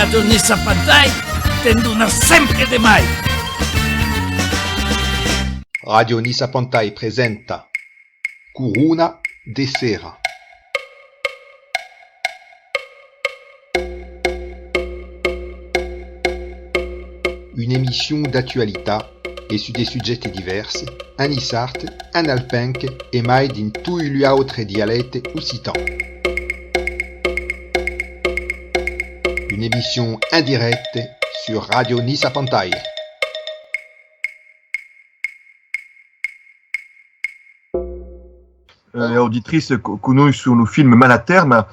Radio Nissa Pantai, tenduna sempre de mai. Radio Nissa Pantai presenta Curuna de Sera. Une émission d'actualità e su dei sujeti diversi, un isart, un alpenc e mai din tutti gli altri dialetti occitan. Une émission indirecte sur Radio Nissa Pantai. Le auditrice conoscono il film Malaterma,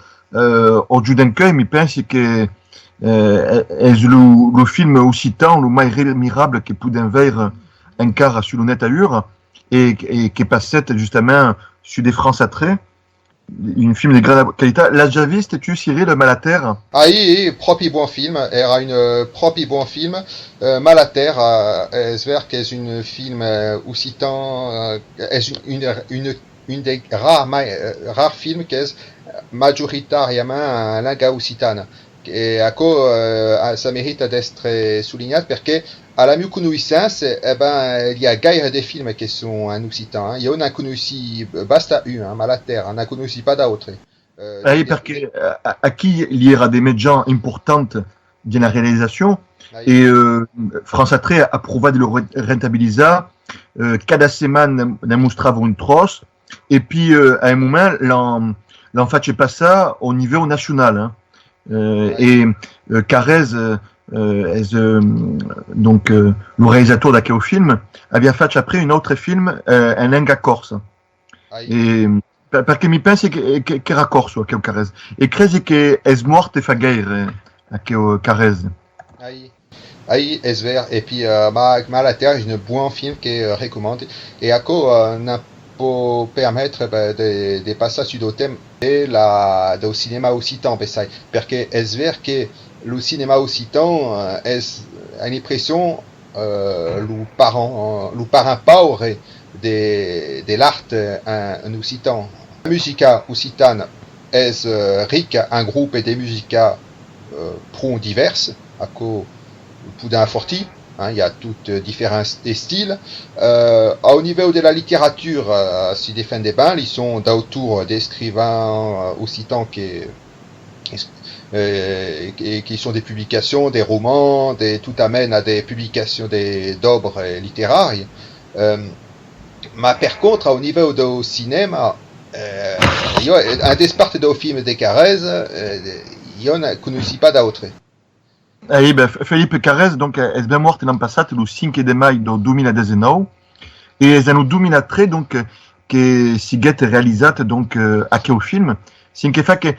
oggi d'anche mi penso che è le film occitan le mai remirable che può avere encara sur le net allure et qui passait justement sur des France Attré, un film de grande qualité. L'as déjà visto tu, Cyril, Malater? Proprio buon film, era un proprio buon film. Malater, è che è un film occitan, è une des rares films che è maggioritariamente in lingua occitana. E ça mérite d'être souligné perché alla mia conoscenza il y a gaire des films qui sont en occitan. Io ne conosci basta un, Malater, ne conosci pas d'autres. Perché a chi il y aura des médias importants dans la réalisation et France Attré a prouvé de le rentabiliser. Cada semaine ne mostrava un tros et puis à un moment l'en fait passer au niveau national. Hein. Et Carrez, donc le réalisateur d'aquel film, avait fait après un autre film en langue corse. Et parce que mi pense que era corso aquel Carrez. Et crezi que es mort fa guerre aquel Carrez. Aí es ver. Et puis Malater est un bon film que recommande. Et n'a pour permettre de passer sur le thème du cinéma occitan, parce que c'est vrai que le cinéma occitan est une impression le parent pauvre de l'art en occitan. La musique occitane est riche en groupes de musique pro diverses, à cause d'un forti. Il y a toutes différents styles. Au niveau de la littérature, si des fins des bains, ils sont d'auteurs d'écrivains occitans qui sont des publications, des romans, tout amène à des publications d'œuvres littéraires. Mais par contre, au niveau du cinéma, un des parties du film de Carrez, il ne connaît pas d'autres. Felipe Carrez donc è ben morto l'anno passato il 5 di maggio 2019 e è nel 2003 donc che si è realizzato donc a quel film sin che fa che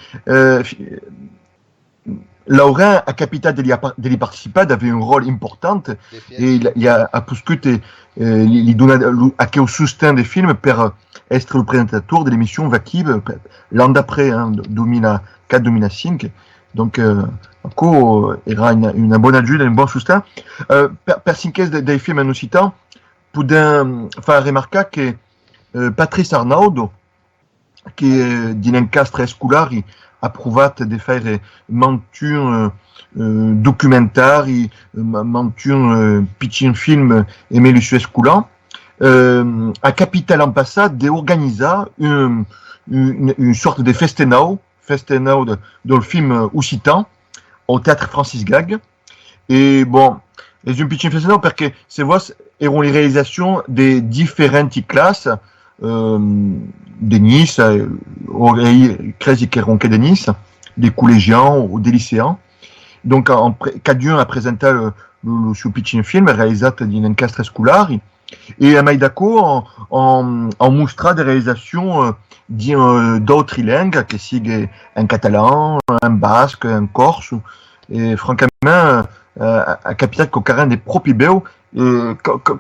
Laurent a capitato di partecipare aveva un ruolo importante e il ha puscute gli dona a quel soutien del film per essere il presentatore dell'émission Vakiv l'anno d'après 2004-2005 donc era una buona aiuto, un buon sostegno. Per cinque dei film en occitan, podem fare remarcar che Patrice Arnaud, che di incastre scolari, ha provato di fare un documentari, un piccin film e meglio su scola, a capitato l'anno passato di organizzare une sorte de festenau del film occitan au théâtre Francis Gag. Et bon, c'est un petit festival parce que c'est vrai, erano les réalisations des différentes classes de Nice, crezi che erano che de Nice, des collégiens ou des lycéens. Donc, Cadieux a présenté le suo petit film réalisé d'un incastre scolari. Et a Maïdako en mostra des réalisations d'autres langues, che sigue en catalan, en basque, en corse. Et francamente a capitato che carrément des propri beu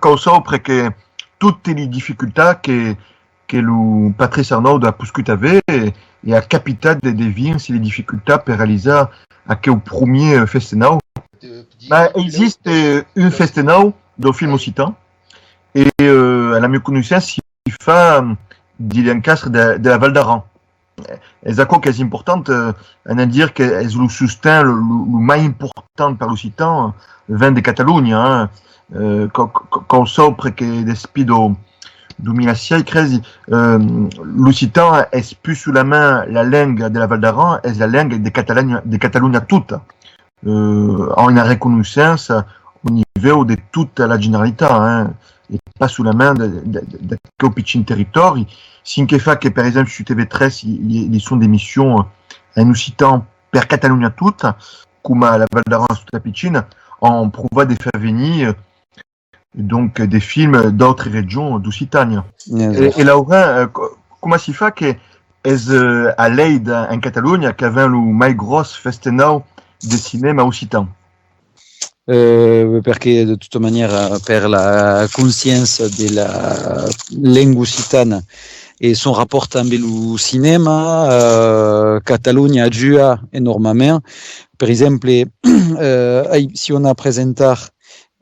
causò perché tutte le difficoltà che le Patrice Arnaud a puscut avere e a capitato di vinci le difficoltà per realizzare quel premier festenau. Ma esiste un festenau del film occitan e alla mia conoscenza si fa di l'encastre de la Val d'Aran. elles a quoi qu'elles importantes, on a dire qu'elles le soutien le plus important per l'Occitan, vient de Catalunya, hein. Quand sopra che despido 2006 crisi, l'Occitan est plus sous la main la langue de la Val d'Aran, est la langue de Catalunya tutta. En une reconnaissance au niveau de toute la généralité, hein, et pas sous la main de piccin territori. Sin che fa che, per esempio, su TV3 il sont des missions en occitan per Catalunya tutta, come la Val d'Aran tutta piccina, on prouva de faire venir donc des films d'autres régions d'Occitanie. Et Laurent, comment si fa che a lei en Catalunya che aveva il mai gros festenau de cinéma occitan? Perché de toute manière, per la conscience de la langue occitane et son rapport amb el cinema, Catalunya ajuda enormement. Per exemple, si on a presentar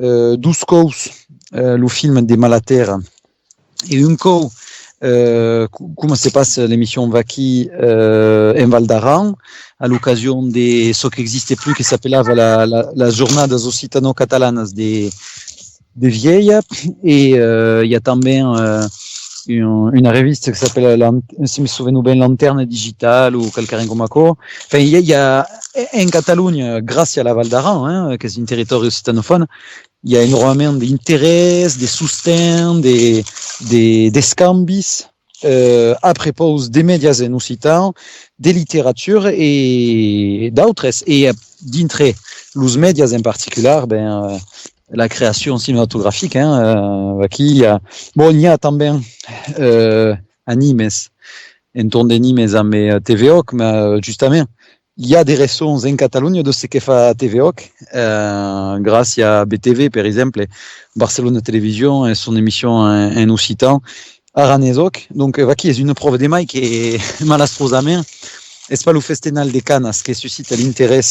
dos cous le film de Malaterra et un cou comment se passe l'émission Vaki en Val d'Aran à l'occasion de ce qui n'existait plus qui s'appelait la Jornadas Occitano-Catalanas des vieilles et il y a também une reviste qui s'appelle, si me souviens bien, Lanterne Digitale ou quelqu'un comme ça. Enfin, il y a en Catalogne, grâce à la Val d'Aran, hein, qui est un territoire occitanophone, il y a énormément d'intérêt, de soutien, des scambis à propos des médias en occitan, de littérature et d'autres. Et d'entre les médias en particulier, la création cinématographique, hein, qui bon, il y a também animes, en torno d'animes amb TVOC, mais justement, il y a des raisons en Catalogne de ce que fait TVOC, grâce à BTV, par exemple, Barcelone Télévision et son émission en occitan, Aranesoc. Donc, qui est une preuve de mai qui est malastrosament, c'est pas le festival de Cannes qui suscite l'intérêt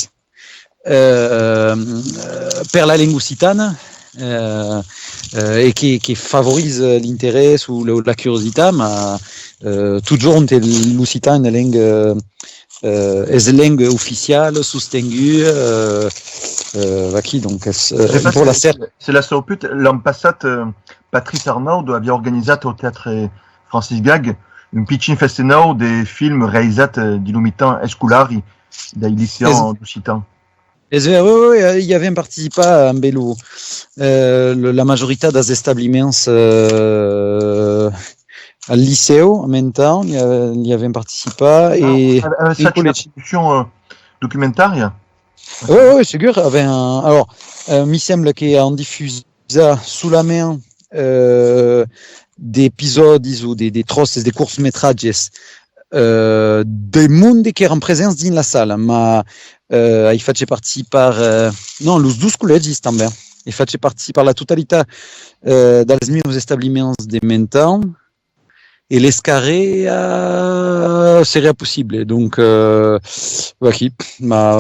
per la langue occitane et qui favorise l'intérêt ou la curiosité, mais toujours l'occitan est une langue langue officielle, soutenue, donc pour la serre. C'est la sorpute. L'an passé, Patrice Arnaud avait organisé au théâtre Francis Gag un pitching festival des films réalisés d'illumitan escolari, des lycéens d'occitan. Oui, il y avait un participant en Bello. La majorité des établissements al liceo, en même temps, il y avait un participant. Et cette institution documentaire? Oui, c'est sûr. Alors, il me semble qu'on diffuse sous la main des épisodes ou des trosses, des courts-métrages des mondes qui sont en présence dans la salle. Mais il fait partie par non, les 12 collèges também. Il fait partie par la totalité des meus établissements de maintenant et l'escarré serait possible. Donc mais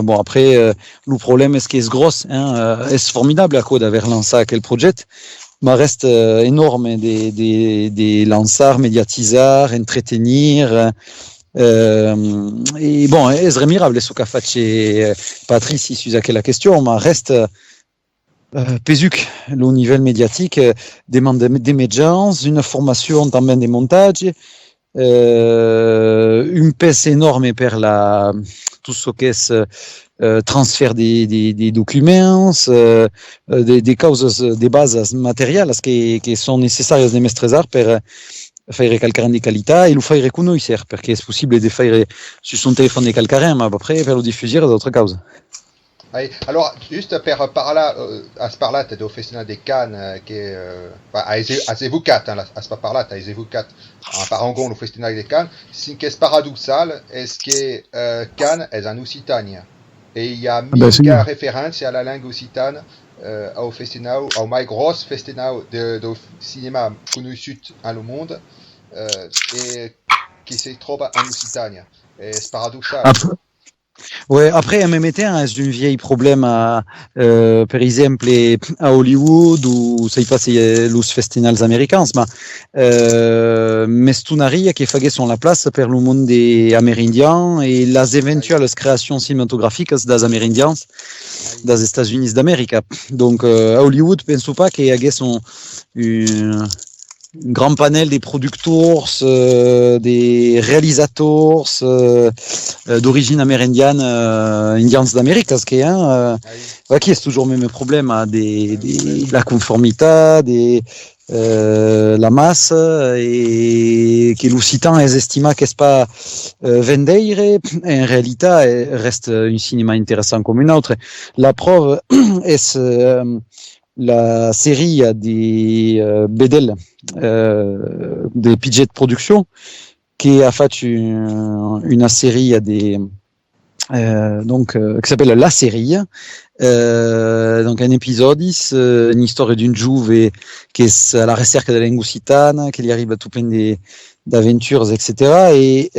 bon, après le problème est que c'est gros, hein, est formidable à cause d'avoir lancé quel projet, mais reste énorme des lanceurs, médiatiseurs, entretenir. Et bon, è sremirable ce qu'a fait chez Patrice sur la question, mais reste Pézuc, le niveau médiatique demande des médias, une formation também des montages, une pèse énorme pour tout ce qui est transfert des documents, des causes, des bases matérielles qui sont nécessaires de maîtriser pour faire quelqu'un de qualité et le faire reconnaître, parce que c'est possible de faire sur son téléphone de quelqu'un, mais après, faire le diffuser d'autres causes. Oui. Alors, juste par là, à ce par-là, tu es au Festival des Cannes, qui est à Zevucat, hein, à ce par-là, tu as Zevucat, par Angon, le Festival des Cannes. Ce qui est paradoxal, est-ce que Cannes est en Occitanie. Et il y a mille références à la langue occitane au festival, au plus gros festival de cinéma connu dans le monde, et qui se trouve en Occitanie. Et c'est paradoxal. Ouais, après, même temps, c'est un vieil problème per exemple, à Hollywood, ou ça y passe les festivals américains, mais c'est une área qui fait son la place per le monde des Amérindiens et les éventuelles créations cinématographiques des Amérindiens des États-Unis d'Amérique. Donc, à Hollywood, je ne pense pas qu'il y ait un grand panel des producteurs, des réalisateurs d'origine amérindienne, indiens d'Amérique, ce qui est, qui est toujours le même problème, la conformité, la masse, et que l'Occitan estime que c'est pas vendere, et en réalité, reste un cinéma intéressant comme une autre. La preuve est la série des Bedel, des PJ de production, qui a fait une série qui s'appelle La Série, donc un épisode, une histoire d'une juve qui est à la recherche de la langue occitane, qui y arrive à tout plein d'aventures, etc. Et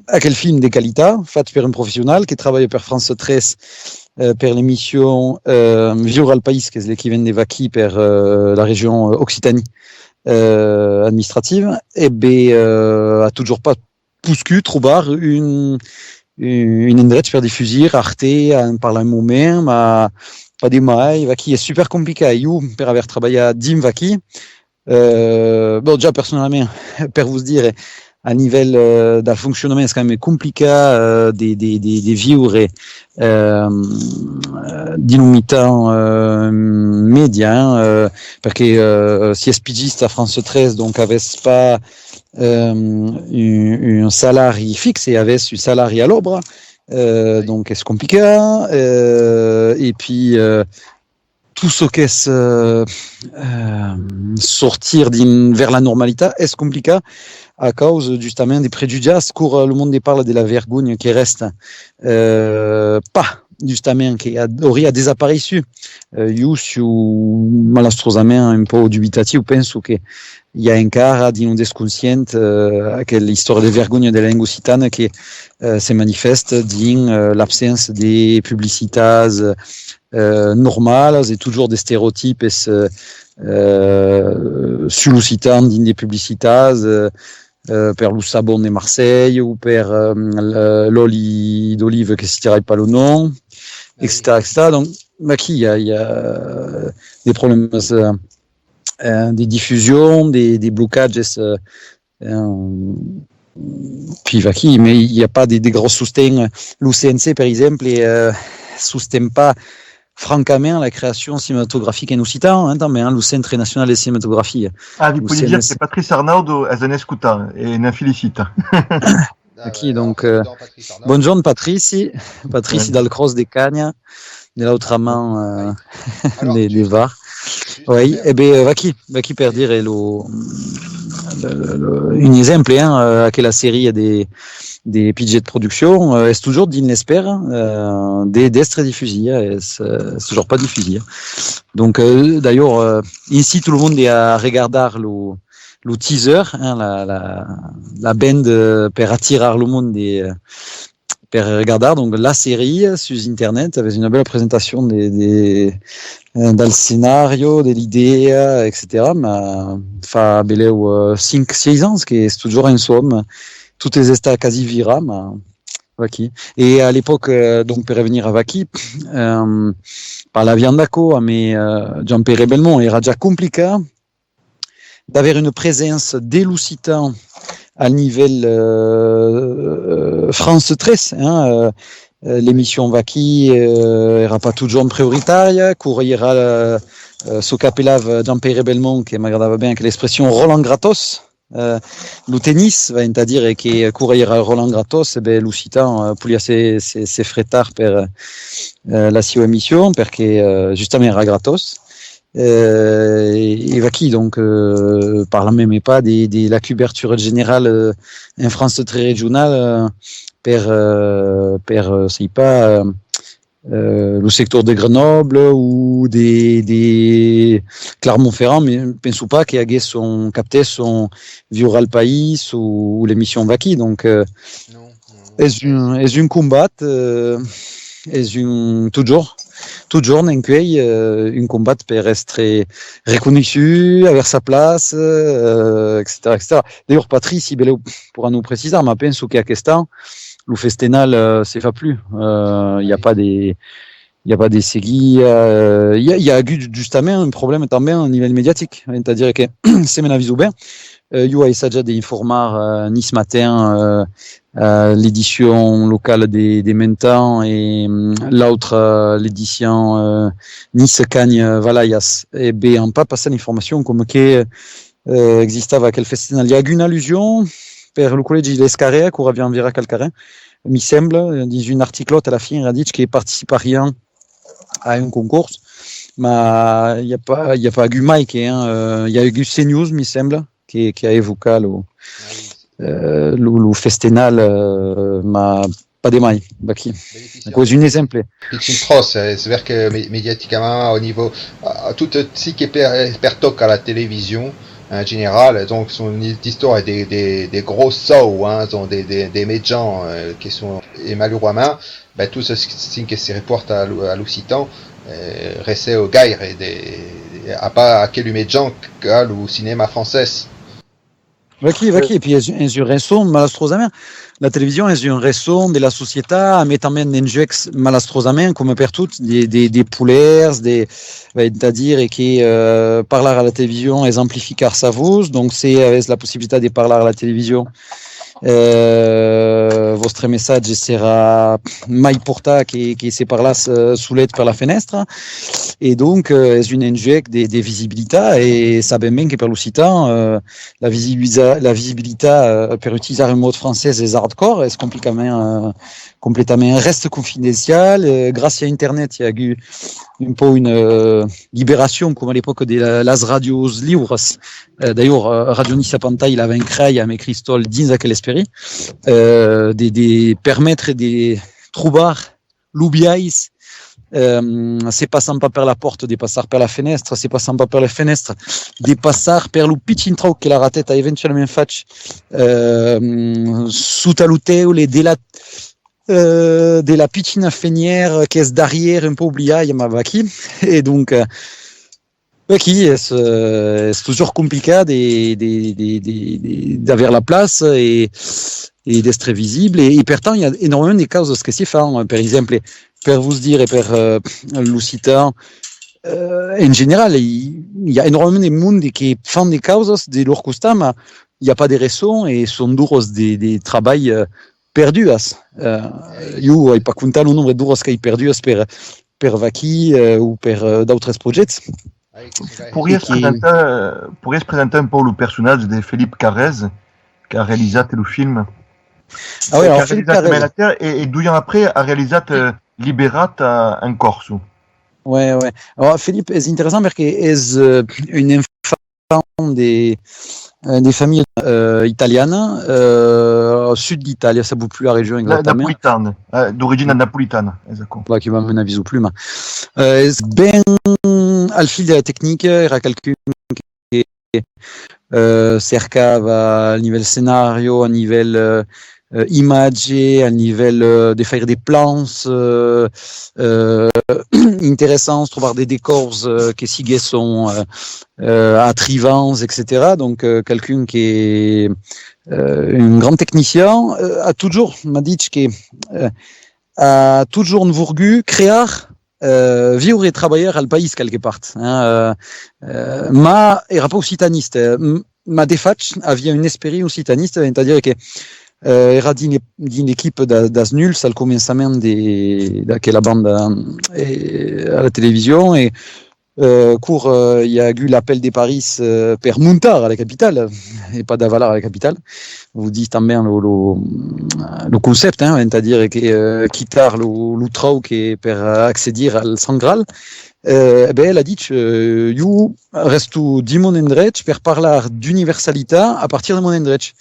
à quel film de qualité, fait par un professionnel qui travaille pour France 13, per l'émission Viure al País, qui est l'équivalent des Vaki per la région Occitanie administrative, et a toujours pas pu trouver une endroit per diffuser Arte par le moment, mais pas des mai, Vaki est super compliqué. Io, per avoir travaillé à Dim Vaki, bon, déjà personnellement, per vous dire, à niveau del fonctionnement, c'est quand même compliqué de vivre d'un mi-temps média, parce que si es pigiste à France 13, donc avait pas un salarié fixe et avait un salarié à l'obra, donc c'est compliqué, et puis tout ce qui est sortir vers la normalité est compliqué à cause justement des préjugés que le monde parle de la vergogne qui reste pas justement qui aurait disparu. Io su malastrosamente un po' dubitativo penso che il y a encara di un desconscient que l'histoire de vergogne de la langue occitane qui se manifeste dans l'absence des publicités normales et toujours des stéréotypes sur l'occitan dans des publicités per lo sabon de Marseille ou per l'oli d'olive qui ne se pas le nom, etc. Donc, il y a des problèmes des diffusions, des blocages, puis mais il n'y a pas des gros soutiens. L'UCNC, par exemple, ne soutient pas francamente la création cinématographique en occitan, mais le Centre national de cinématographie. Ah, vous pouvez dire que Patrice Arnaud est un escuta et ne félicite. Ok, donc, bonjour Patrice dal Cross de Cagna, de l'autre main des VAR. Oui, et bien, va qui per dire un exemple, à que la série des PJ de production est toujours d'inespère d'être diffusée, c'est toujours pas diffusée. Donc d'ailleurs ici tout le monde est à regarder le teaser, la bande per attirer le monde per regarder donc la série sur internet avec une belle présentation del scénario, de l'idée, etc. Mais fa belle 5-6 ans, ce qui est toujours en somme. Tout est quasi vira, mais Vaki. Et à l'époque, donc, pour revenir à Vaki, par la Viandaco, mais Jean-Pierre Belmont, era déjà compliqué d'avoir une présence de l'Occitan à niveau France 13, l'émission Vaki era pas toujours prioritaire, courir ce qu'appelava Jean-Pierre Belmont, qui m'agradava bien, que l'expression Roland Gratos, le tennis, c'est-à-dire que courir Roland Gratos, l'Occitan pouvait se fretar per la sua émission, parce que justement era gratos. Et Vaki, donc, par la même pas de la couverture générale en France très régionale, c'est pas le secteur de Grenoble ou des Clermont-Ferrand, mais je ne pense pas qu'il y ait capté son Viure al País ou l'émission Vaki. Donc, És un combat, és un toujours n'encueil, un combat per être reconnu, avoir sa place, etc., etc. D'ailleurs, Patrice, il pourra nous préciser, mais penso que aquesta, lo festenal, c'est pas plus. Il y a pas des seguis, il y a justement un problème també a nivell médiatique, c'est-à-dire que c'est mon avis bien. Io he déjà d'informar Nice Matin, l'édition locale des Mentans et l'autre l'édition Nice Cagne Valayas. Et ben on pas passé l'information comme que existava quel festival. Il y a une allusion per le collège d'Escarrea, qu'on revient environ Calcarin, mi semble, dans un article à la fin, il a dit qu'il participaria à un concours. Mais il y a pas eu Mike, il y a eu CNews, mi semble, qui a évoqué le festival, mais pas de mai, baki. Donc, un exemple. C'est trop, c'est vrai que médiatiquement, au niveau, tout ce qui est pertoc à la télévision, en général, donc, son histoire est des gros sauts, hein, sont des médecins, qui sont, et malheureusement, ben, tout ce qui se reporte à l'Occitan, restait au gaire, à pas à quel médecin qu'à le cinéma français. Vaki, et puis est un raison malastrosament. La télévision est un raison de la société, mais també en jeu malastrosament, comme per tout, des poulers, c'est-à-dire que parler à la télévision est amplifier sa voix, donc c'est avec la possibilité de parler à la télévision. Votre message sera mai porta qui se parla soulet per la fenêtre et donc est une inject des visibilités et savez bien que per l'Occitan la visibilité per utiliser un mot français est hardcore est complètement reste confidentiel grâce à internet il y a eu un peu une libération comme à l'époque de las radios libres d'ailleurs Radio Nice Pantaille il avait un créé avec Christol dins aquel esprit de permettre de trouver l'oubiais c'est passant pas per la porte de passer per la fenêtre c'est passant pas per la fenêtre de passer per le petit intro que la ratet a éventuellement fait sous taluteu les de la petite fenière qui est derrière un peu oubliée et donc qui est toujours compliqué d'avoir la place et d'être visible et pourtant il y a énormément de causes que s'y font par exemple per vous dire et per l'Occitan en général il y a énormément de monde qui font des causes de leur costat mais il n'y a pas de raison et sont durs des travail perdues. Io n'ai pas compté le nombre d'heures qu'il perdues per Vaki ou per d'autres projets. Pourrais-tu présenter un peu le personnage de Philippe Carrez qui a réalisé le film? Ah oui, alors Philippe Carrez. Et 2 ans après a réalisé Liberat en Corse. Ouais. Alors Philippe est intéressant parce qu'il est une enfant des familles italiennes au sud d'Italie, ça ne plus la région exactement. Napolitane, d'origine napolitane, exactement. Qui va me aviser plus, mais ben al fil de la technique, il y a quelqu'un qui cercava à niveau scénario, à niveau image, à niveau de faire des plans intéressants, trouver des décors qui sont attrivants, etc. Donc quelqu'un qui est un grand technicien a toujours m'a dit que a toujours voulu créer vivre et travailler al pays quelque part. Ma era pas occitaniste. Ma défache avait une esprit occitaniste, c'est-à-dire que era d'une équipe das Nuls al commencement de la bande à la télévision et il y a eu l'appel de Paris per Muntar à la capitale et pas d'Avalar à la capitale. Vous dites també le concept, c'est-à-dire que quitter le trou qui per accéder al Sangral. Elle a dit you reste du mon endrech per parler d'universalité à partir de mon endrech.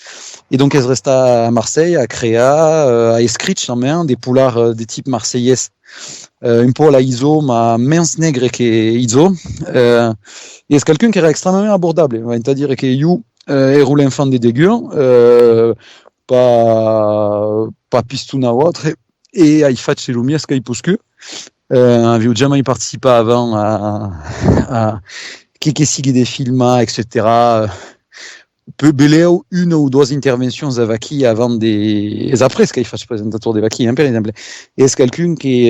Et donc elle reste à Marseille à créer à écrire des poulards de type marseillais un peu la ISO ma mince nègre qui est ISO et c'est quelqu'un qui est extrêmement abordable, c'est-à-dire que you est roulé enfant des dégueux pas pistuna ou autre, et ai fatto l'umiesca i puscu. Avevo già mai participato avant a che sigui des films, etc. Peu beleu une ou deux interventions a vaki avant des après ce qu'il fait présentateur de vaki per exemple et est quelqu'un qui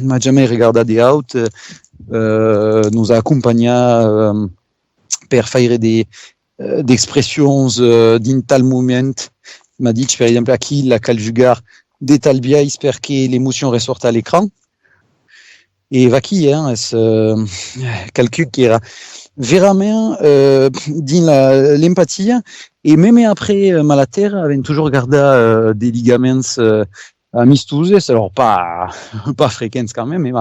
m'a jamais regardé des out nous a accompagné per faire des d'expressions d'un tal moment m'a dit par exemple à qui la caljugar des tal biais per que l'émotion ressorte à l'écran et vaki est quelqu'un qui era vraiment l'empathie et même après Malater avait toujours gardé des ligaments amistosos, alors pas fréquents quand même, mais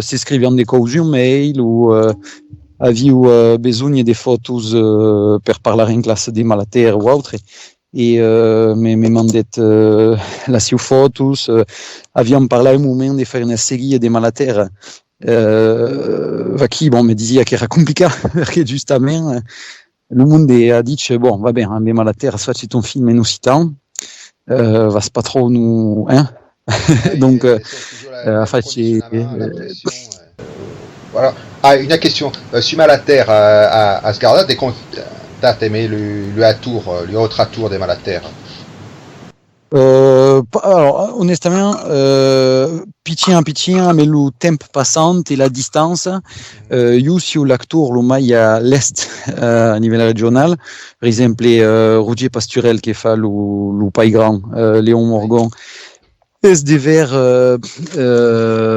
s'escrivant des causes mail ou avait besoin des photos per parler en classe de Malater ou autre et me mandat la sue photos aviam parlé un moment de faire une série de Malater qui bon me disait que era compliqué parce que justement le monde a dit bon va bien mais Malater ça c'est ton film en occitan va pas trop nous hein donc enfin c'est voilà. Une question sur Malater à Sgarda dès qu'on t'a aimé le autre tour des Malater. Alors honnêtement pitchien mais le temps passant et la distance io sur l'acteur lo mai à l'est à niveau régional par exemple Roger Pasturel qui fait le Pays Grand Léon Morgan est de vers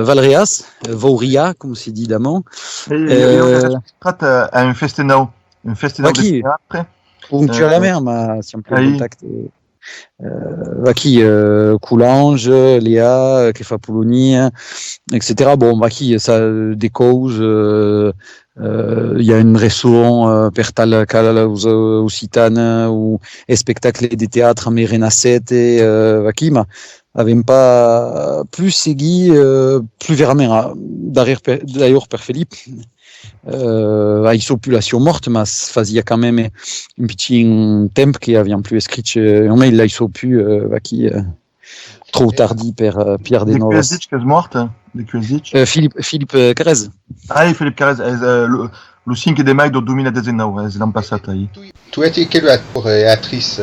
Valréas Vauria comme c'est dit d'amant à un festenau de théâtre ponctuellement mais si on peut contacter qui Coulange, Léa, qui fait Polonie, etc. Bon, qui ça des causes. Il y a une raison per tal cas occitane ou spectacle de théâtre mais renascette qui ma avait pas plus segui plus vraiment d'ailleurs per Philippe. Avec population morte, mais faisait quand même un petit temps qui avait plus écrit mais il a pu qui trop tardi per Pierre des Desnovas. Philippe Carrez. Ah, Philippe Carrez, le 5 de mai de 2019, l'an passé. Tu as été quelle actrice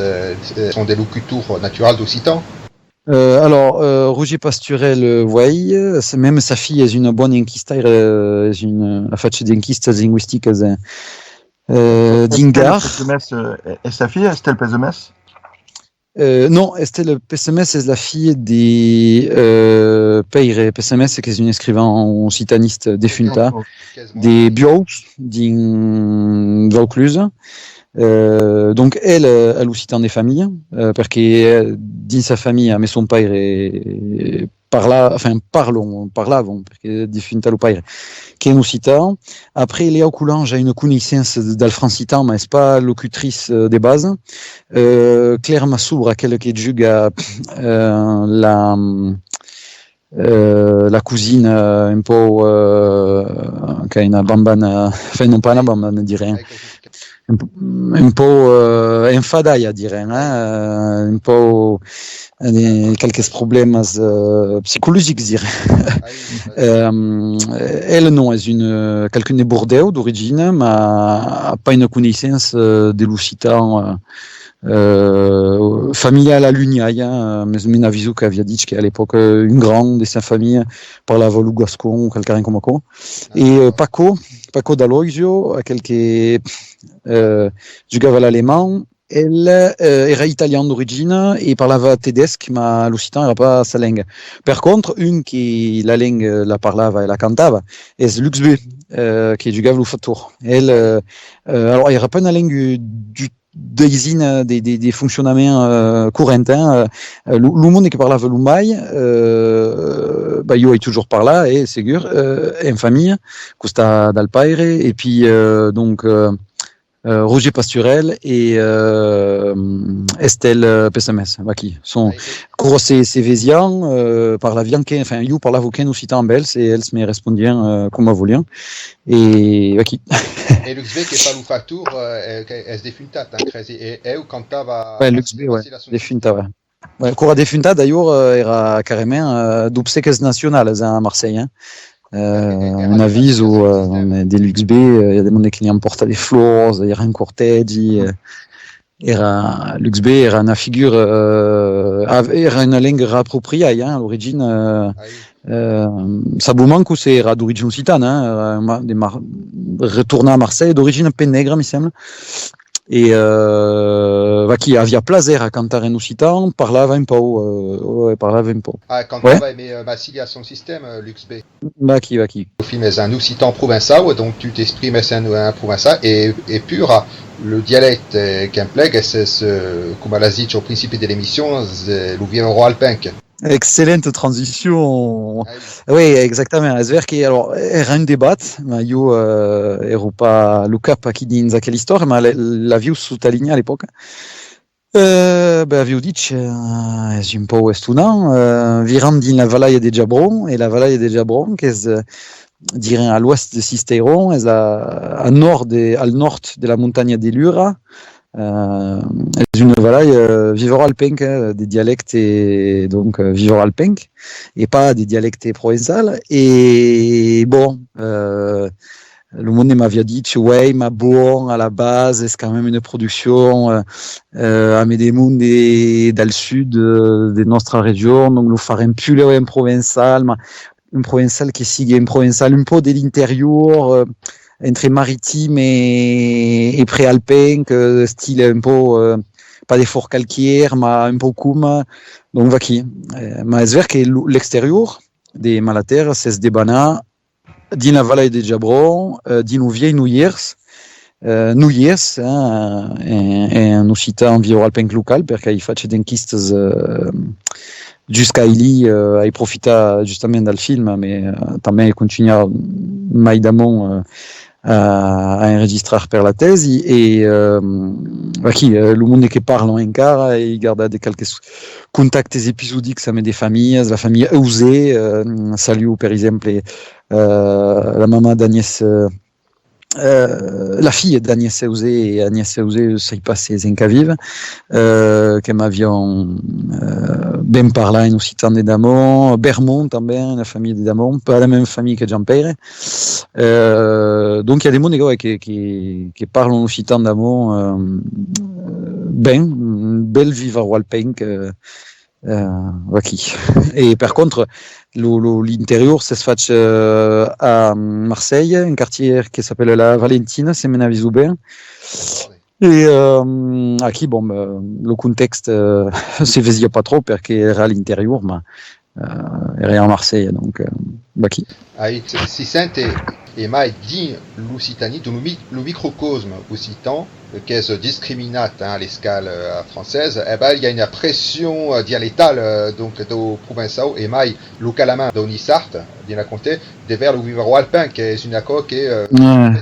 sont des locuteurs naturels d'Occitan? Alors, Roger Pasturel, c'est même sa fille est une bonne enquista, a fatto des enquistes linguistiques d'Ingar. Et sa fille, Estelle Pesemès? Non, Estelle Pesemès est la fille des Peire Pesemès, qui est une écrivain occitaniste défunta, des Bios, din Vaucluse. Donc elle l'occitan des familles parce que dans sa famille mais son père parlavons parce que défunta le père qui est occitan. Après Léa Coulange a une connaissance d'alfrancitan mais c'est pas locutrice de base. Claire Massoubra quelle qui juga la cousine un peu qui a une bambane enfin non pas une bambane dirais un po' enfadai direi un po' quelques problèmes psychologiques direi elle non est quelqu'un de Bordeaux d'origine mais pas une connaissance de l'occitan familiale à l'Uniaille mais mina visu che aveva dit qu'à l'époque une grande de sa famille parlava le gascon ou quelqu'un comme ça et Paco D'Aloisio quel che giocava l'allemand elle era italienne d'origine et parlava tedesco ma l'occitan era pas sa langue. Per contre une qui la langue la parlava e la cantava est Luxbe qui giocava le fattor elle alors il era pas une langue des fonctionnements courants le monde qui parlava l'umai io ai toujours parlé et c'est sûr en famille costa dal père et puis donc Roger Pasturel et Estelle Pessamès, qui sont grosse sévésians, par la vianque, enfin, you par l'avocat nous citant en belle, c'est elle se met répondien comme à volien, et qui. Et l'UXB qui est pas l'oufatur, est défuntat, hein, crezi, et où quand va. Ouais, l'UXB, ouais, défuntat, ouais. Ouais, Cora défuntat, d'ailleurs, era carrément, d'obsèques nationales, à Marseille, hein. On avise où on a des l'UXB, il y a des monde qui emportent des fleurs, il y a un cortège, l'UXB era una figure, era una langue appropriée, hein, à l'origine, Saboumanco c'est era d'origine occitane, hein, retourné à Marseille, d'origine pénègre, me semble. Et qui avait plaisir à cantar en occitan, parlava un peu. Ah, quand on va aimer Massilia son système, l'UXB. Qui. Le film est un occitan provençal, donc tu t'exprimes un provençal, et pur, le dialecte qu'un plague, c'est comme l'a dit au principe de l'émission, c'est l'ouvriero alpin. Excellente transition. Oui, exactement. Es ver que alors era un débat, ma io ero pas Luca qui dit quelle histoire, ma la viu sotto linea all'epoca. Aviu dit es un po' estunant, viram din la Valaia de Jabron, et la Valaia de Jabron, che dirait à l'ouest de Sisteron, est al nord de la montagne de Lura. C'est une vallée vivre alpin, des dialectes et donc vivre alpin et pas des dialectes provençal. Et bon, le monde m'avait dit ouais, ma bon à la base c'est quand même une production à Médemoun dans le sud de notre région, donc nous farons plus un provençal qui sigue un provençal un peu de l'intérieur. Entre maritime et préalpin, style un peu, pas des forts calcaires, mais un peu comme, donc qui. Mais c'est vrai que l'extérieur des Malaterres, c'est des bana, din la Valaia de Jabron, din ou vieille Nouillers, un occitan environ alpin local, perché il faccio d'enquistes, jusqu'à Ili, il profita justement dans le film, mais também il continue mai d'amont, à enregistrer per la thèse et le monde qui parle encara et il garde des quelques contacts épisodiques avec des familles, la famille Eusé, salut par exemple la maman d'Agnès, la fille d'Agnès Eusé, et Agnès Eusé s'est passée en Cavive, que m'avions ben parlé en occitan de Damon, Bermont também, la famille de Damon, pas la même famille que Jean-Pierre. Donc il y a des mots qui parlent en occitan Damon, bel vivre alpin, et par contre, l'intérieur, ça se fait à Marseille, un quartier qui s'appelle la Valentine, c'est Menavisouben. Et qui, bon, le contexte, se faisait pas trop parce qu'il era à l'intérieur, mais era à Marseille, donc, qui. Si sente et mai din l'Occitanie, le microcosme occitan, qui est discriminate à l'escale française, il y a une pression dialectale donc do provençal et mai localement do Nissart, din la comté, de vers le vivaro alpin, qui est une accord qui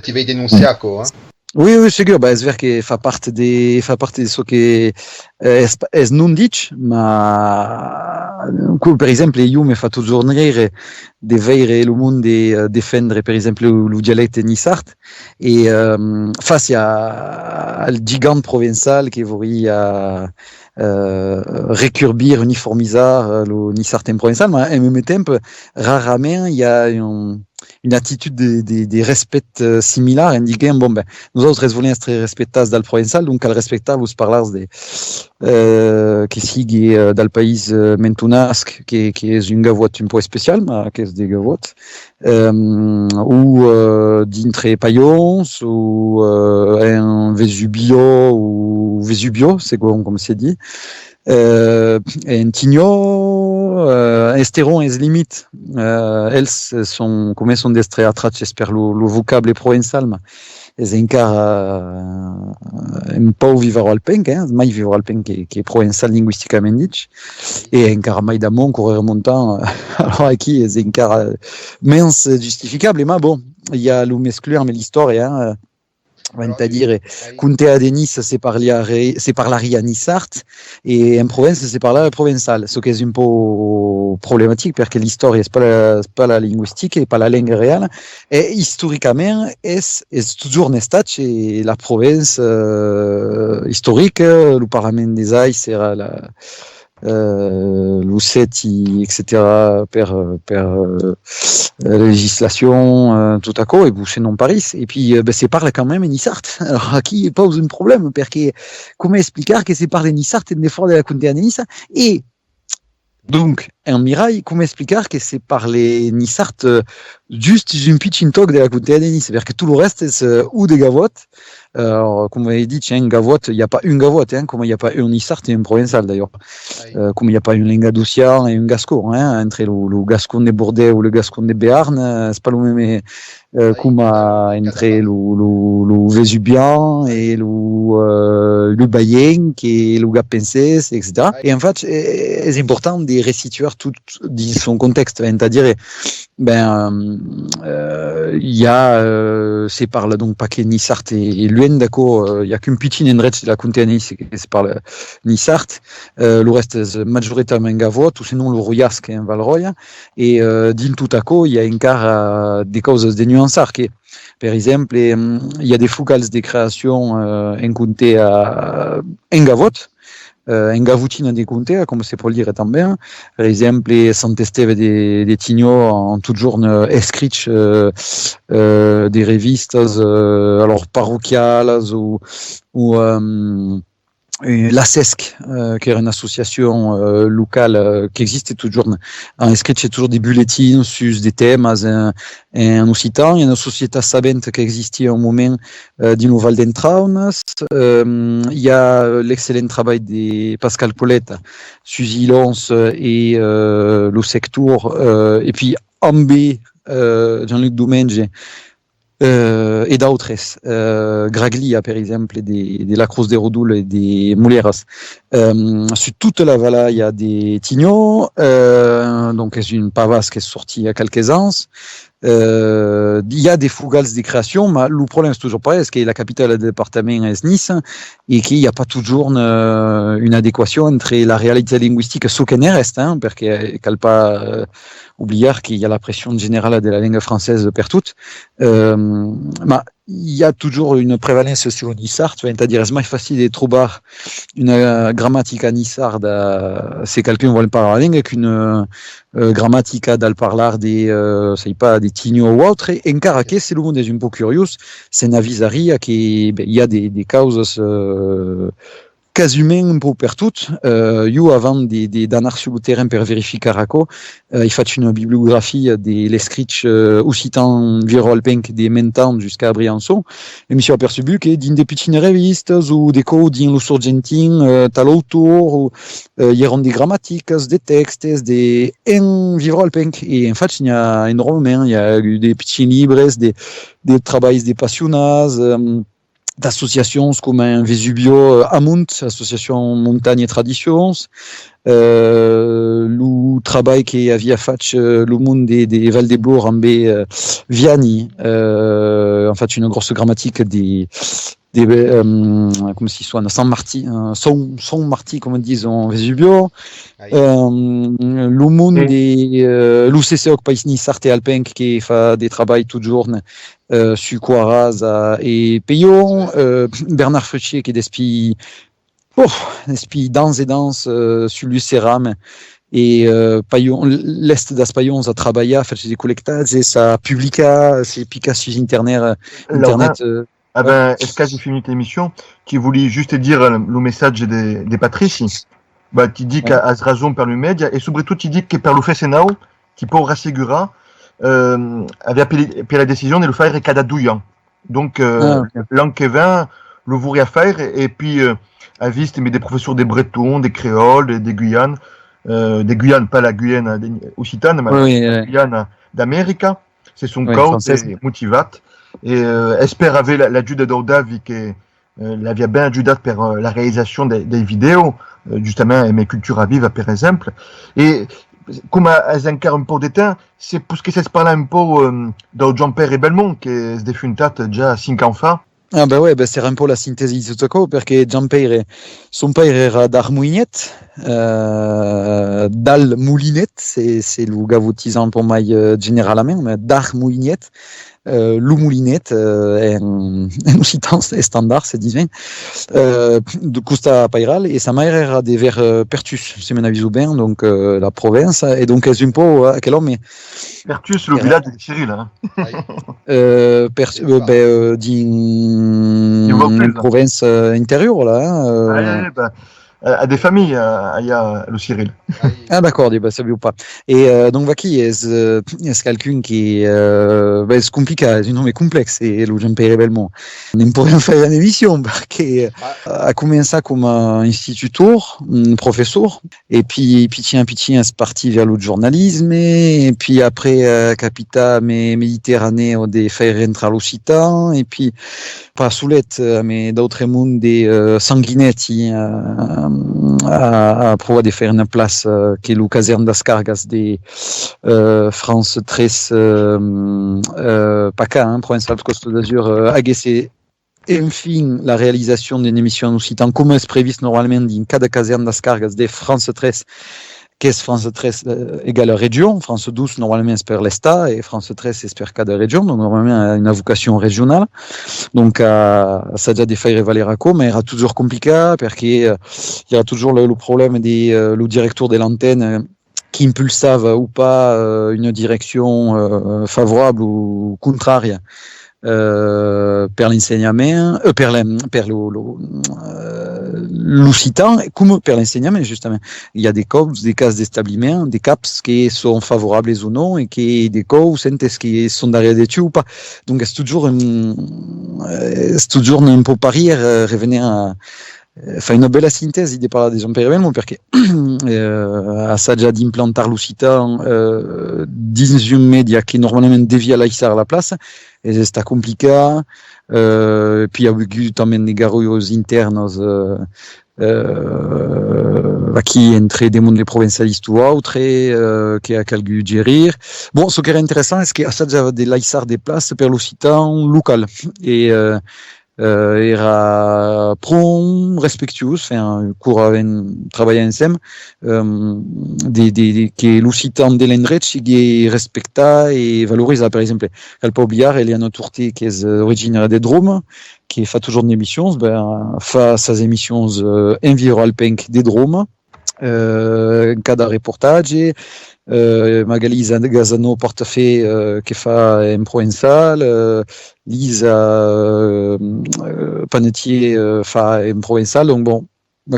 tu veux dénoncer à quoi, hein. Oui, c'est sûr, c'est vrai que fa parte de ce que es non dit, mais par exemple, io me fa toujours rire de veire le monde défendre par exemple le dialecte nissart et face al gigant provençal qui voudrait récurbir, uniformisar le nissart en provençal, mais en même temps, rarement il y a une attitude de respect similar en disant bon ben nous autres voulons être respectables dans le provençal, donc al respectar vous parlez qui sigue dans le pays mentunasque qui est une gavotte un peu spéciale, mais qui est des gavottes ou d'intre paillons ou un Vesubio c'est quoi comme c'est dit, en Tigno, Esteron et limite, elles sont comme sont destre atrats j'espère le vocable provençal, mais elles encara un peu vivre alpin, mai vivre alpin qui est provençal linguistiquement dit, et encara mai d'amont courir remontant, alors qui elles encara mince justificable, mais bon, il y a le m'exclure mais l'histoire, c'est-à-dire, Cuntea de Nice, c'est parlare a Nissart, et en Provence, c'est parlare provençal, ce qui est un peu problématique, parce que l'histoire, c'est pas la linguistique, et pas la langue réelle, et historiquement, est toujours l'estat, et la Provence historique, le Parlement des Aïs, c'est la Lucetti, etc., per législation, tout à coup, et boucher non Paris. Et puis, c'est parle quand même en Nissart. Alors, aquí pose un problème, parce que, comment expliquer que c'est parle en Nissart et des fois de la Cuntea de Nice? Et, donc, en mirail, comment expliquer que c'est parler Nissart juste un petit toc de la Cuntea de Nice? C'est-à-dire que tout le reste, c'est ou des gavottes. Alors, comme vous avez dit, tiens, gavotte, il n'y a pas une gavotte, hein, comme il n'y a pas un Nissart et un provençal d'ailleurs. Comme il n'y a pas une langue doucian et un gascon, hein, entre le gascon de Bordeaux ou le gascon de Béarn, c'est pas le même, comme entre le Vésubian et le Bayen, qui est le Gapenses, etc. Et en fait, c'est important de resituer tout dans son contexte, c'est-à-dire, il y a, c'est par là, donc, pas que Nissart et Luen, d'accord, il y a qu'une petite endroit de la Cuntea de Nice, c'est par Nissart, le reste, c'est majoritairement Gavot, ou sinon le Royasque en Valroya, et, din tout à coup, il y a encore des causes de nuances, que, par exemple, il y a des focales de création, en Cuntea, en Gavot, en Gavoutina de Cuntea, comme c'est pour le dire també. Par exemple, Sant-Esteve de Tigno en tout jour escrits des revistes alors parochiales ou la CESC, qui est une association locale qui existe toujours, en écrit c'est toujours des bulletins sur des thèmes en occitan. Il y a une société sabente qui existait au moment du Val d'Entraunes. Il y a l'excellent travail de Pascal Paulette sur Ilons et le secteur, et puis Ambé, Jean-Luc Domenge, et d'autres, Graglia, par exemple, de la Cruz de Rodul et des Mulieras. Sur toute la vallée, il y a des tignos, donc c'est une pavasse qui est sortie il y a quelques ans. Il y a des fougales de création, mais le problème c'est toujours pareil, c'est que la capitale du département est Nice et qu'il n'y a pas toujours une adéquation entre la réalité linguistique, ce qu'elle reste, hein, parce qu'il ne faut pas oublier qu'il y a la pression générale de la langue française partout. Mais il y a toujours une prévalence sur le nissard, c'est-à-dire c'est plus facile de trouver une grammatique à nissard si quelqu'un veut parler la langue qu'une grammatique d'al parlar des c'est pas des tignos ou autres. Et en caraquet, c'est le monde est un peu curieux, c'est navisari qu'il y a des causes quasiment un peu partout. Avant d'aller sur le terrain pour vérifier Caraco, il fait une bibliographie des l'escrits occitan viro-alpins des Mentan jusqu'à Briançon. Et je me suis aperçu que dans des petites revistes ou des codes dans le Sorgentin, t'as l'auteur, il y a des grammatiques, des textes, des viro-alpins. Et en fait, il y a énormément, il y a eu des petits livres, des travaux des passionnats, d'associations comme un Vesubio Amunt, association Montagne et Traditions, le travail qui avait fait le monde des Val des Blours en Viani, en fait une grosse grammatique des comme si soit San Marti, son Marti comme disent en Vesubio, le monde des l'UCCOC Pays Nissart et Alpin qui fait des travails toujours sur Coiraz et Payon, Bernard Fruchier qui est d'esprit danse et danse sur Lucéram et Payon, l'Est d'Aspayons a travaillé, a fait des collectages et ça publica, c'est piqué sur Internet. Est-ce que j'ai fini l'émission qui voulait juste dire le message des Patrici? Tu dis qu'à raison par le média et surtout tu dis que par le fait Senao qui peut rassurer avait appelé la décision de le faire cada douillant. Donc l'an que vient le voudrait faire et puis à viste mais des professeurs des Bretons, des Créoles, des Guyanes, pas la Guyane occitane mais la Guyane d'Amérique. C'est son cas, c'est motivat. Et espère avec l'ajuda d'Audavi que l'avia bien ajudat per la réalisation des vidéos, justement, mes cultures à vivre, par exemple. Et comme elles encarent un peu d'état, c'est parce que ça se parle un peu de Jean-Pierre et Belmont, qui se défuntat déjà 5 ans. Ah ben ouais, c'est un po' la sintesi di tutto ciò, perché Giampeire, son père era d'Armouignet, dal Moulinet, c'est le gavotisant pour mai generalament, mais d'Armouignet, lo Moulinet en occitan standard, se disent de Custa Pairal, et sa mère era de vers Pertus, se me n'aviso ben, donc la province, et donc è un po' a quel homme. Pertus, le village de Cyril. Hein. D'une province intérieure, là. À des familles, il y a le Cyril. Ah d'accord, bah, ça veut pas. Et donc Vaki est quelqu'un qui c'est compliqué, c'est un nom complexe et lo Giampeire Belmont. Non pourriamo fare un'émission perché a commencé comme instituteur, professeur, et puis petit est parti vers le journalisme, et puis après capita Méditerranée au des faire rentrer l'Occitan, et puis pas soulette mais d'autres mondes des sanguinetti a prouvé de faire une place qui est le caserne d'Ascargas de France 13 PACA, provincial de Costa d'Azur, AGC. Et enfin, la réalisation d'une émission en occitan, comme est prévu normalement dans cas de caserne d'Ascargas de France 13, qu'est-ce France 13 égale région, France 12 normalement espère l'État et France 13 espère cas de région, donc normalement une vocation régionale. Donc ça a déjà des failles Valeraco, mais il sera toujours compliqué parce qu'il y a toujours le problème le directeur de l'antenne qui impulsava ou pas une direction favorable ou contraire per l'insegnament, per l'occitan, comme per l'insegnament justement. Il y a des cas d'établissement, des caps qui sont favorables ou non, et qui des cas qui sont derrière dessus ou pas. Donc c'est toujours un peu parier revenir à fa une bella sintesi di parlare di Giampeire Belmont perché assaggia di implantar l'Occitan dins un media che normalmente devia laissar la place e sta complicat, puis il y a eu também des garrouilles internos qui entre des mondes provincialistes ou autres qui a calgu gérir. Bon, ce qui est intéressant c'est que assaggia de laissar des places per l'Occitan local et era prompt, respectueux, un cours avec travailler ensemble, que l'Occitan de l'Endret est respecté et valorisé. Par exemple, elle peut oublier, Eliane Tourté, qui est originaire des Drômes, qui fait toujours des émissions, fait ses émissions environnement des Drômes, cas de reportage, Magali Gazano Portefeuille che fa in provençal, Lisa Panetier fa in provençal, donc bon,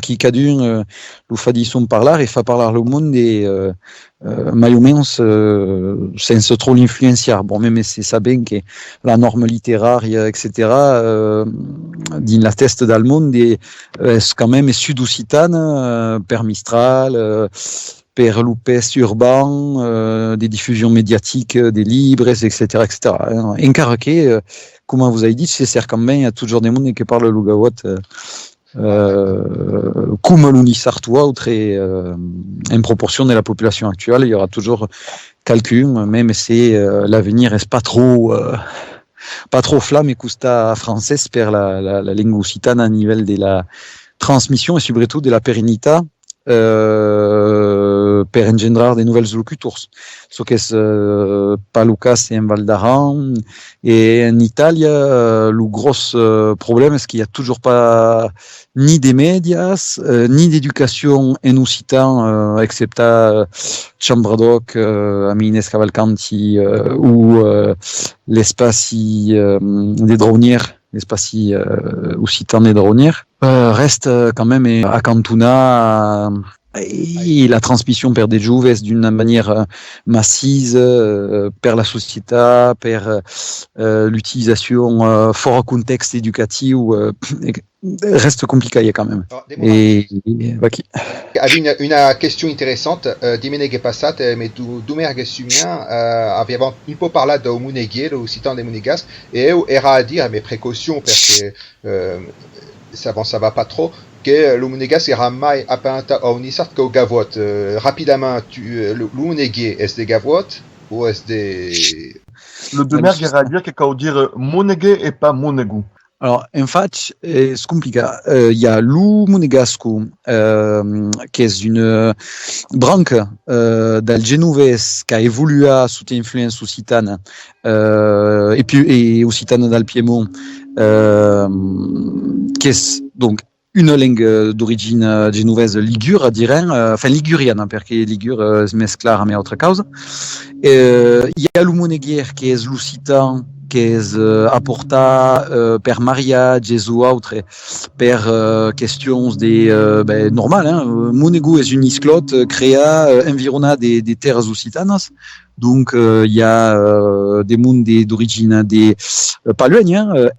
qui cadun lo fa di son parlar e fa parlar le monde et mai o menos sense trop l'influenciar. Bon, même c'est ça bien que la norme littéraire, etc., din la teste dal monde est quand même sud-occitane, per Mistral, per l'UPS urbain, des diffusions médiatiques, des livres, etc., etc. Encara que, comme vous avez dit, c'est certain quand même, il y a toujours des mondes qui parlent le Lugawat, comme l'Unisartois, ou très, en proportion de la population actuelle, il y aura toujours quelqu'un, même si l'avenir n'est pas trop flamme et custa français per la langue occitane à niveau de la transmission et surtout de la pérennité. Per engendrar des nouvelles locutors. Ce qui est pas le cas en Val d'Aran et en Italie, le gros problème c'est qu'il n'y a toujours pas ni des médias, ni d'éducation en occitan, excepté Chambradoc, Amines Cavalcanti ou l'espace des dronières. L'espace occitan des dronières reste quand même à Cantona et la transmission per des jouves d'une manière massive per la société, per l'utilisation fort contexte éducatif reste compliqué quand même. Et une question intéressante, Dimeneghe passate, mais Dumerghe Sumien avevamo un po' parlato del Muneghe, l'Occitan des Monégasques, et era a dire, mais précaution, parce que ça va pas trop, que le Monégasque era mai apparenta a Unisart qu'au Gavot. Rapidement, le Muneghe, est-ce des Gavot ou est-ce des... Le Dumerghe era a dire que quand on dit Muneghe et pas Monegou. Alors, en fait, c'est compliqué. Il y a l'U Monégasque, qui est une branche del genovese qui a évolué sous influence occitane, et occitane dans le Piémont, qui est donc une langue d'origine genovese ligure, dirais, enfin ligurienne, parce que ligure se mesclar à autre cause. Il y a l'U Monéguer qui est l'occitan, que és aportar per mariatges ou autre, per questions normales. Monégu és un isclot créa environa des terres occitanes. Donc, il y a des mondes d'origine des paluègnes,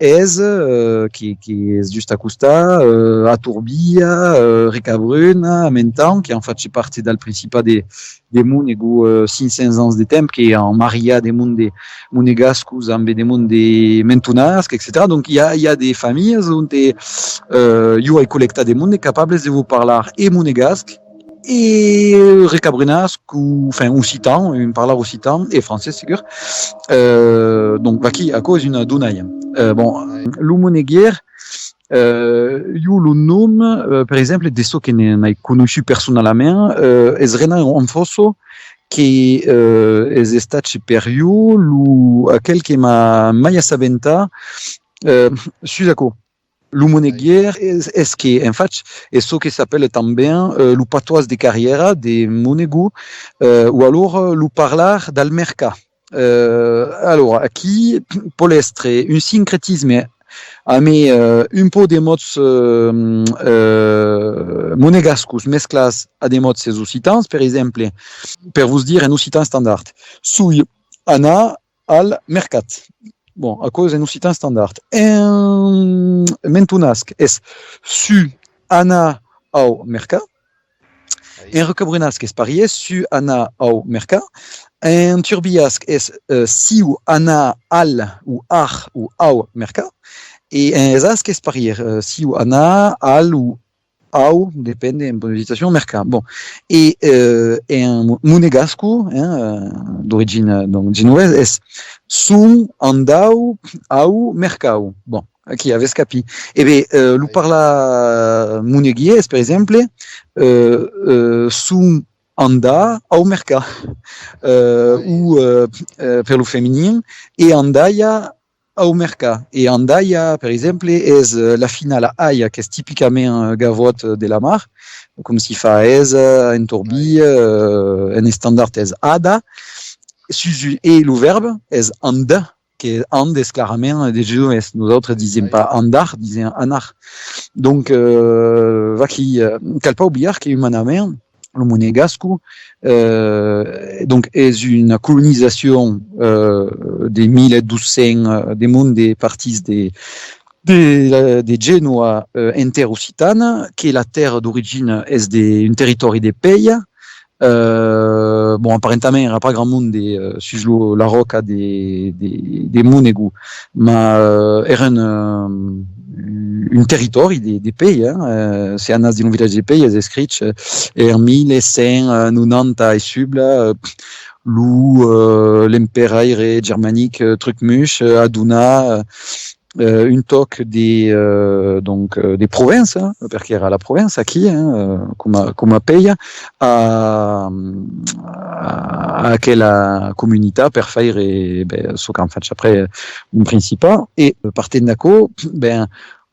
qui est juste à Costa, à Tourbia, Ricabruna, à Mentan, qui en fait fait partie del Principat des Monégu 500 ans de temps, qui est en maria des mondes des Monégascus avec des mondes des Mentunasques, etc. Donc, il y a des familles où you hay collecta des mondes capables de vous parler et monégasque, et Recabrunas, enfin occitan, une parle occitan et français c'est sûr. Donc qui à cause d'une Dunaï. L'U Monéguer, you le nom, par exemple, des ceux qui n'ont connu personnellement, es Renan Onfoso, qui est estat per you, aquel que m'a mai saventa, Suzako. L'U Monéguer est que, en fait, est ce qui s'appelle também le patois de carrière de Monégu, ou alors le parlar del mercat. Alors, qui peut être un syncrétisme, mais un peu de mots monégascus mesclas à des mots occitans, par exemple, pour vous dire un occitan standard. Sui ana al mercat. Bon, à cause d'un occitan standard. En mentunasque est su ana au mercat. En recabrunasque est parié su ana au mercat. En turbiasque est siu ana al ou ar ou au mercat. Et en esasque est parié siu ana al ou au, dépende en position mercat. Bon. Et en monégasque, d'origine donc genovese, est sum andau au mercau. Bon, qui avait scapi. Et bien, le parla monéguier, par exemple, sum anda au mercat, ou per le féminin, et andaya au mercat. Et andaya, par exemple, est la finale aia, qui est typiquement gavotte de la mar, comme si fa es, en torbi, en standard est ada, et le verbe est anda, qui est and, est clairement des genoveses. Nous autres disions pas andar, disions anar. Donc, cal pas oublier qu'humanamente, le monégasque, donc, est une colonisation des 1200 des mondes des parties des Genoa interoccitane, qui est la terre d'origine est un territoire des pays. Apparemment, il n'y a pas grand monde sur la roca des Monégu, mais un territoire des pays, c'est un des villages des pays, c'est écrit, en 1190 et subla, l'empire germanique, Trucmuche, Aduna, une toque des provinces, parce qu'il y a la province qui, comme pays, à quelle communauté per faire ce qu'en fait après un principat et partant d'accord,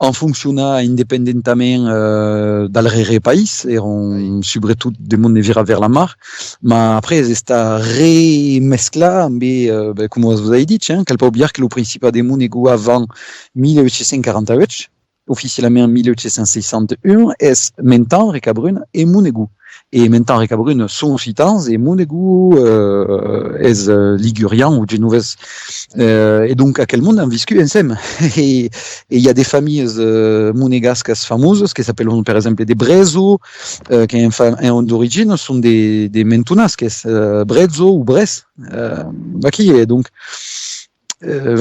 en fonctionnant indépendamment del pays, et on surtout des mondes vira vers la mar, mais après c'est remescla, mais comme vous avez dit, qu'elle peut oublier que le Principat des Monégu avant 1848, officiellement 1861, est maintenant Recabrune et Monégu. Et maintenant, Recabrune sont occitans et Monégu est ligurian ou genovese. Et donc, à quel monde en viscu ensemble. Et il y a des familles monégasques fameuses qui s'appellent, par exemple, des Brezo, qui en d'origine sont des mentunasques, Brezo ou Bresse. Qui donc, le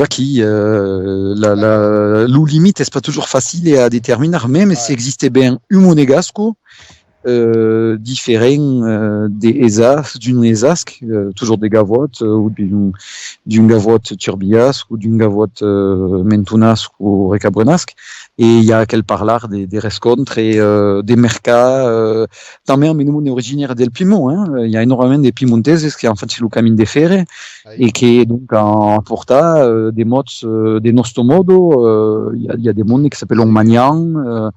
limite n'est pas toujours facile à déterminer, même si existait bien un monégasque, différents d'une ESASC, toujours des gavottes, ou d'une gavotte turbiasque, ou d'une gavotte mentunasque ou recabrenasque. Et il y a quel parlar des rescontres et des mercats. Também on est originaire del Piemont. Il y a énormément de piemonteses qui en fait c'est le camin de ferre et qui est donc en porta des mots des nostro modo. Il y a des mondes qui s'appellent Magnan,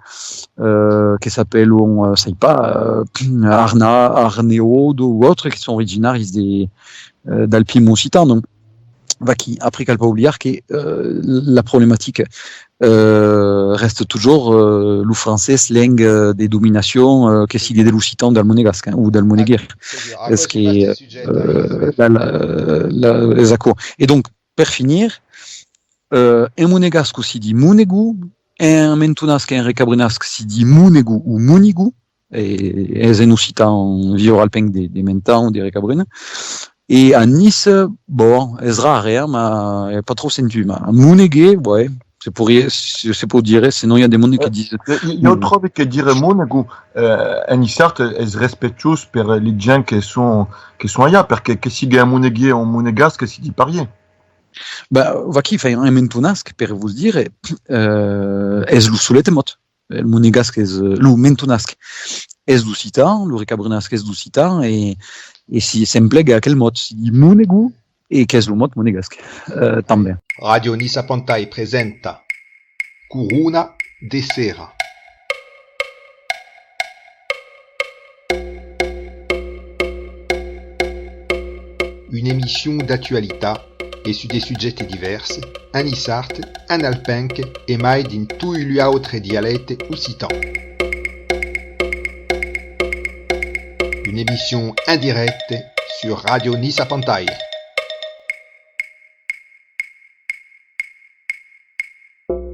qui s'appellent sais pas Arneodo ou autres qui sont originaires dal Piemont occitan. Donc qui après cal pas oublier que la problématique reste toujours le français langue des dominations que s'il est de l'occitan dal monégasque ou dal monéguer. Est-ce qui les accords. Et donc pour finir un monégasque aussi dit monégu, un mentunasque et un recabrenasque si dit monégu ou mounigu et un occitan vieux alpin des mentans ou des recabrines. Et à Nice, bon, c'est rare, mais pas trop senti. Monégué, ouais, c'est pour dire, sinon il y a des mondes qui disent. Il y a autre chose que dire monégu. À Nice, est respectueux pour les gens qui sont ailleurs, parce que si il y a un monégué ou un monégasque, c'est dit parier. Qui fait un mentunasque, pour vous dire, est le soulette mot. Le monégasque le mentunasque est l'occitan, le recabrenasque est l'occitan, et si sempliga quel mot si di monégu e qu'est le mot monégasque també. Radio Nisa Pantai presenta Curuna de Sera. Une émission d'actualité et sur des sujets divers, un isart, un alpenc et mai din tous les autres dialectes occitans. Une émission indirecte sur Radio Nisa Pantai.